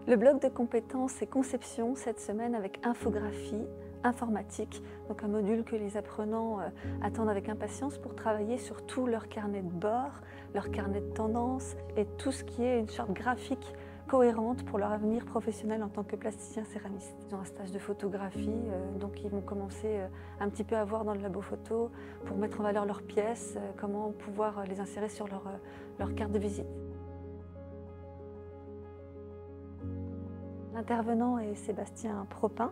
Le bloc de compétences et conception cette semaine avec infographie, informatique, donc un module que les apprenants attendent avec impatience pour travailler sur tout leur carnet de bord, leur carnet de tendance et tout ce qui est une charte graphique cohérente pour leur avenir professionnel en tant que plasticien céramiste. Ils ont un stage de photographie, donc ils vont commencer un petit peu à voir dans le labo photo pour mettre en valeur leurs pièces, comment pouvoir les insérer sur leur carte de visite. L'intervenant est Sébastien Propin.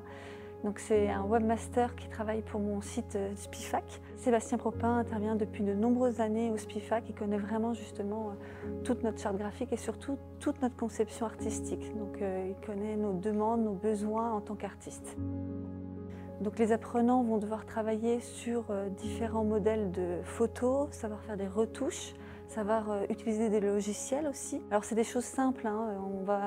C'est un webmaster qui travaille pour mon site Spifac. Sébastien Propin intervient depuis de nombreuses années au Spifac. Il connaît vraiment justement toute notre charte graphique et surtout toute notre conception artistique. Il connaît nos demandes, nos besoins en tant qu'artiste. Les apprenants vont devoir travailler sur différents modèles de photos, savoir faire des retouches, savoir utiliser des logiciels aussi. Alors c'est des choses simples,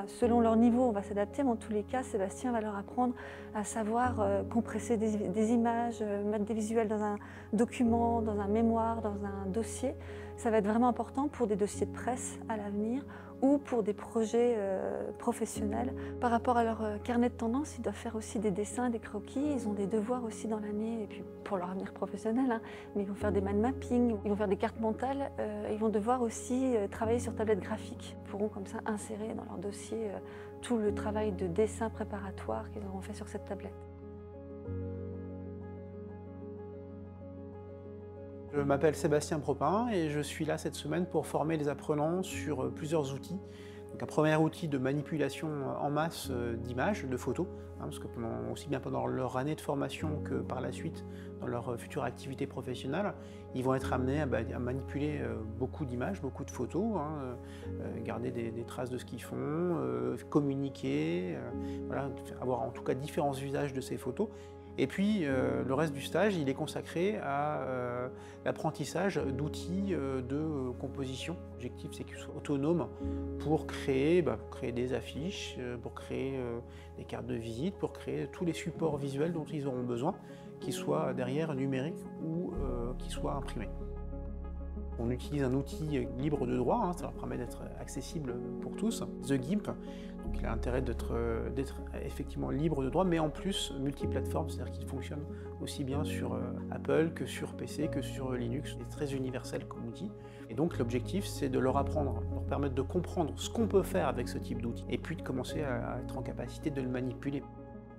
selon leur niveau on va s'adapter, mais en tous les cas Sébastien va leur apprendre à savoir compresser des images, mettre des visuels dans un document, dans un mémoire, dans un dossier. Ça va être vraiment important pour des dossiers de presse à l'avenir ou pour des projets professionnels. Par rapport à leur carnet de tendance, ils doivent faire aussi des dessins, des croquis, ils ont des devoirs aussi dans l'année, et puis pour leur avenir professionnel, mais ils vont faire des mind mapping, ils vont faire des cartes mentales, ils vont devoir aussi travailler sur tablette graphique. Ils pourront comme ça insérer dans leur dossier tout le travail de dessin préparatoire qu'ils auront fait sur cette tablette. Je m'appelle Sébastien Propin et je suis là cette semaine pour former les apprenants sur plusieurs outils. Un premier outil de manipulation en masse d'images, de photos, parce que aussi bien pendant leur année de formation que par la suite dans leur future activité professionnelle, ils vont être amenés à manipuler beaucoup d'images, beaucoup de photos, garder des traces de ce qu'ils font, communiquer, avoir en tout cas différents usages de ces photos. Et puis le reste du stage, il est consacré à l'apprentissage d'outils de composition. L'objectif, c'est qu'ils soient autonomes pour créer des affiches, pour créer des cartes de visite, pour créer tous les supports visuels dont ils auront besoin, qu'ils soient derrière numériques ou qu'ils soient imprimés. On utilise un outil libre de droit, ça leur permet d'être accessible pour tous, The GIMP. Donc il a l'intérêt d'être effectivement libre de droit, mais en plus multiplateforme, c'est-à-dire qu'il fonctionne aussi bien sur Apple que sur PC, que sur Linux. Il est très universel comme outil. Et donc l'objectif, c'est de leur apprendre, leur permettre de comprendre ce qu'on peut faire avec ce type d'outil, et puis de commencer à être en capacité de le manipuler.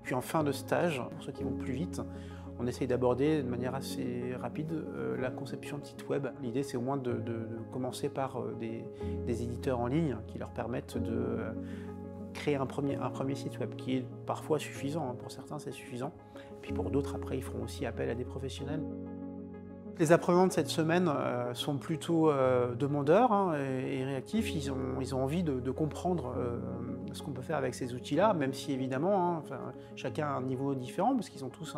Puis en fin de stage, pour ceux qui vont plus vite, on essaye d'aborder de manière assez rapide la conception de sites web. L'idée, c'est au moins de commencer par des éditeurs en ligne qui leur permettent de créer un premier site web qui est parfois suffisant. Pour certains, c'est suffisant. Puis pour d'autres, après, ils feront aussi appel à des professionnels. Les apprenants de cette semaine sont plutôt demandeurs et réactifs. Ils ont envie de comprendre ce qu'on peut faire avec ces outils-là, même si évidemment, chacun a un niveau différent, parce qu'ils ont tous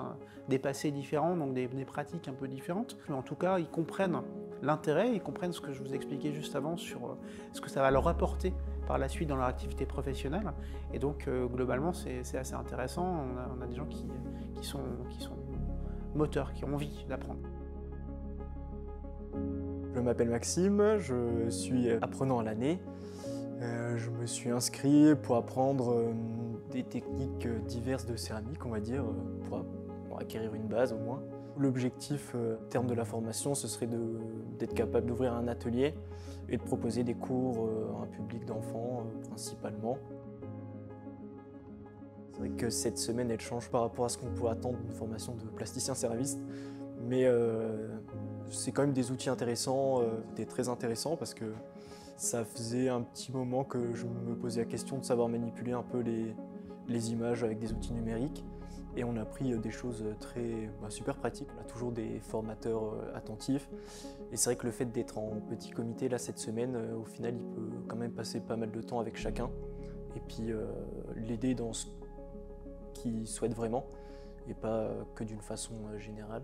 des passés différents, donc des pratiques un peu différentes. Mais en tout cas, ils comprennent l'intérêt, ils comprennent ce que je vous expliquais juste avant sur ce que ça va leur apporter par la suite dans leur activité professionnelle. Et donc, globalement, c'est assez intéressant. On a des gens qui sont moteurs, qui ont envie d'apprendre. Je m'appelle Maxime, je suis apprenant à l'année. Je me suis inscrit pour apprendre des techniques diverses de céramique, on va dire, pour acquérir une base au moins. L'objectif, en termes de la formation, ce serait d'être capable d'ouvrir un atelier et de proposer des cours à un public d'enfants principalement. C'est vrai que cette semaine, elle change par rapport à ce qu'on peut attendre d'une formation de plasticien céramiste, mais c'est quand même des outils intéressants, c'était très intéressant parce que ça faisait un petit moment que je me posais la question de savoir manipuler un peu les images avec des outils numériques, et on a appris des choses super pratiques. On a toujours des formateurs attentifs, et c'est vrai que le fait d'être en petit comité là cette semaine, au final il peut quand même passer pas mal de temps avec chacun et puis l'aider dans ce qu'il souhaite vraiment et pas que d'une façon générale.